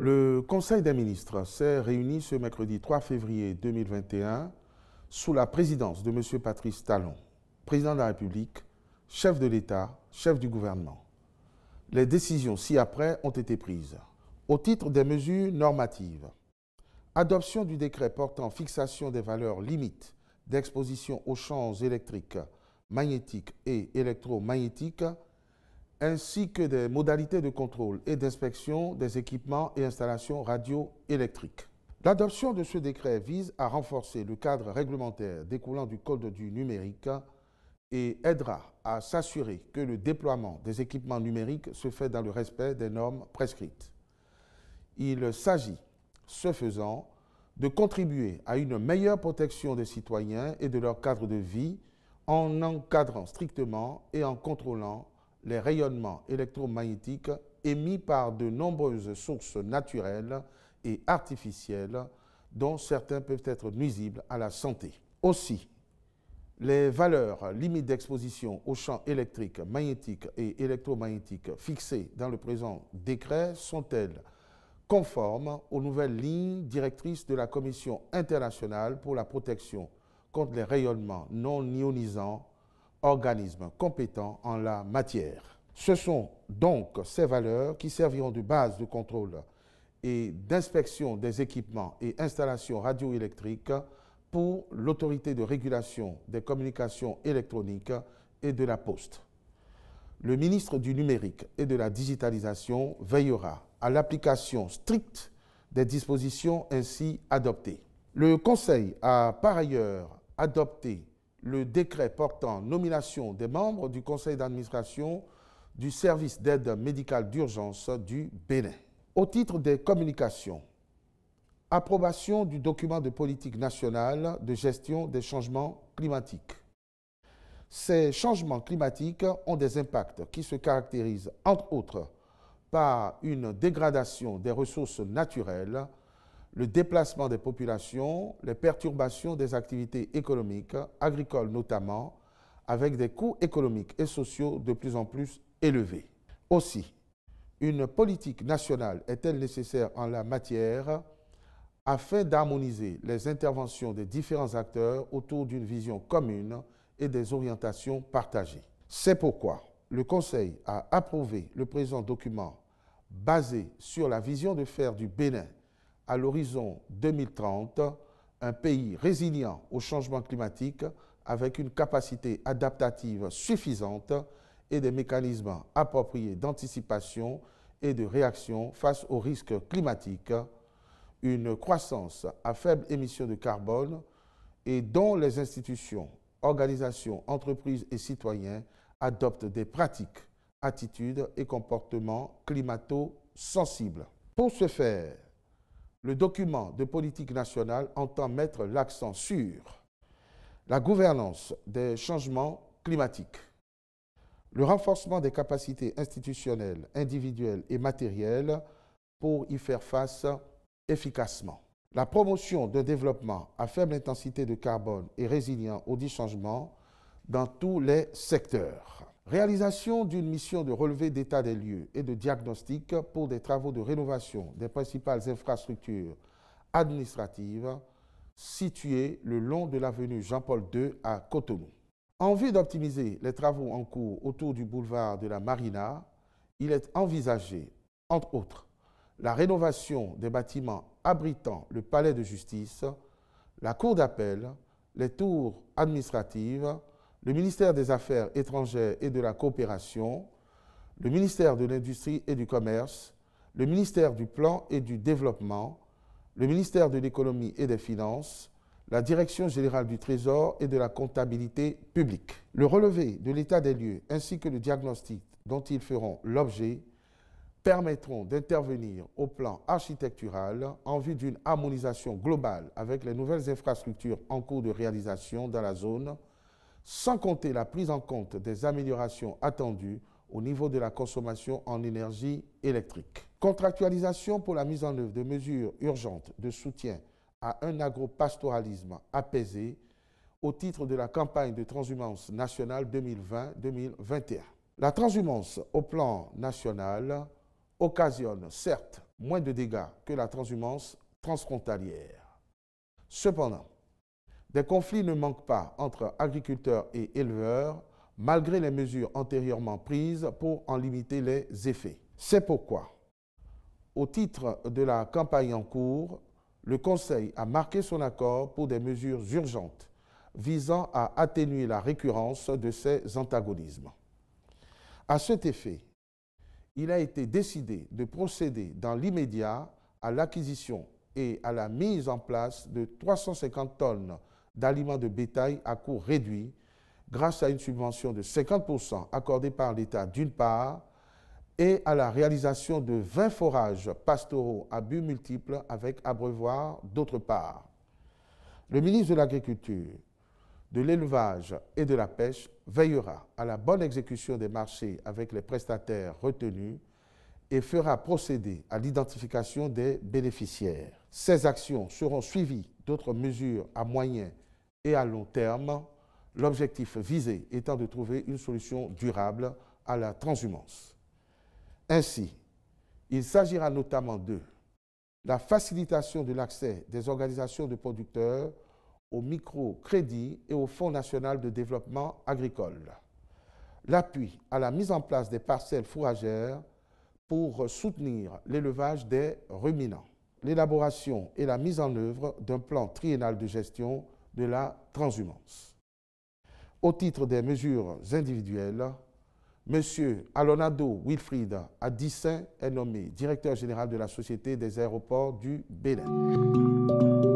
Le Conseil des ministres s'est réuni ce mercredi 3 février 2021 sous la présidence de M. Patrice Talon, président de la République, chef de l'État, chef du gouvernement. Les décisions ci-après ont été prises. Au titre des mesures normatives, adoption du décret portant fixation des valeurs limites d'exposition aux champs électriques, magnétiques et électromagnétiques, ainsi que des modalités de contrôle et d'inspection des équipements et installations radioélectriques. L'adoption de ce décret vise à renforcer le cadre réglementaire découlant du Code du numérique et aidera à s'assurer que le déploiement des équipements numériques se fait dans le respect des normes prescrites. Il s'agit, ce faisant, de contribuer à une meilleure protection des citoyens et de leur cadre de vie en encadrant strictement et en contrôlant les rayonnements électromagnétiques émis par de nombreuses sources naturelles et artificielles dont certains peuvent être nuisibles à la santé. Aussi, les valeurs limites d'exposition aux champs électriques, magnétiques et électromagnétiques fixées dans le présent décret sont-elles conformes aux nouvelles lignes directrices de la Commission internationale pour la protection contre les rayonnements non ionisants, organismes compétents en la matière. Ce sont donc ces valeurs qui serviront de base de contrôle et d'inspection des équipements et installations radioélectriques pour l'autorité de régulation des communications électroniques et de la Poste. Le ministre du Numérique et de la Digitalisation veillera à l'application stricte des dispositions ainsi adoptées. Le Conseil a par ailleurs adopté le décret portant nomination des membres du conseil d'administration du service d'aide médicale d'urgence du Bénin. Au titre des communications, approbation du document de politique nationale de gestion des changements climatiques. Ces changements climatiques ont des impacts qui se caractérisent, entre autres, par une dégradation des ressources naturelles, le déplacement des populations, les perturbations des activités économiques, agricoles notamment, avec des coûts économiques et sociaux de plus en plus élevés. Aussi, une politique nationale est-elle nécessaire en la matière afin d'harmoniser les interventions des différents acteurs autour d'une vision commune et des orientations partagées. C'est pourquoi le Conseil a approuvé le présent document basé sur la vision de faire du Bénin à l'horizon 2030, un pays résilient au changement climatique avec une capacité adaptative suffisante et des mécanismes appropriés d'anticipation et de réaction face aux risques climatiques, une croissance à faible émission de carbone et dont les institutions, organisations, entreprises et citoyens adoptent des pratiques, attitudes et comportements climato-sensibles. Pour ce faire, le document de politique nationale entend mettre l'accent sur la gouvernance des changements climatiques, le renforcement des capacités institutionnelles, individuelles et matérielles pour y faire face efficacement, la promotion d'un développement à faible intensité de carbone et résilient aux dits changements dans tous les secteurs. Réalisation d'une mission de relevé d'état des lieux et de diagnostic pour des travaux de rénovation des principales infrastructures administratives situées le long de l'avenue Jean-Paul II à Cotonou. En vue d'optimiser les travaux en cours autour du boulevard de la Marina, il est envisagé, entre autres, la rénovation des bâtiments abritant le palais de justice, la cour d'appel, les tours administratives, le ministère des Affaires étrangères et de la coopération, le ministère de l'Industrie et du Commerce, le ministère du Plan et du Développement, le ministère de l'Économie et des Finances, la Direction générale du Trésor et de la comptabilité publique. Le relevé de l'état des lieux ainsi que le diagnostic dont ils feront l'objet permettront d'intervenir au plan architectural en vue d'une harmonisation globale avec les nouvelles infrastructures en cours de réalisation dans la zone, sans compter la prise en compte des améliorations attendues au niveau de la consommation en énergie électrique. Contractualisation pour la mise en œuvre de mesures urgentes de soutien à un agropastoralisme apaisé au titre de la campagne de transhumance nationale 2020-2021. La transhumance au plan national occasionne certes moins de dégâts que la transhumance transfrontalière. Cependant, des conflits ne manquent pas entre agriculteurs et éleveurs, malgré les mesures antérieurement prises pour en limiter les effets. C'est pourquoi, au titre de la campagne en cours, le Conseil a marqué son accord pour des mesures urgentes visant à atténuer la récurrence de ces antagonismes. À cet effet, il a été décidé de procéder dans l'immédiat à l'acquisition et à la mise en place de 350 tonnes d'aliments de bétail à coût réduit grâce à une subvention de 50% accordée par l'État d'une part et à la réalisation de 20 forages pastoraux à but multiple avec abreuvoir d'autre part. Le ministre de l'Agriculture, de l'Élevage et de la Pêche veillera à la bonne exécution des marchés avec les prestataires retenus et fera procéder à l'identification des bénéficiaires. Ces actions seront suivies d'autres mesures à moyen et à long terme, l'objectif visé étant de trouver une solution durable à la transhumance. Ainsi, il s'agira notamment de la facilitation de l'accès des organisations de producteurs au microcrédit et au Fonds national de développement agricole, l'appui à la mise en place des parcelles fourragères pour soutenir l'élevage des ruminants, l'élaboration et la mise en œuvre d'un plan triennal de gestion de la transhumance. Au titre des mesures individuelles, M. Alonado Wilfried Adissin est nommé directeur général de la Société des aéroports du Bénin.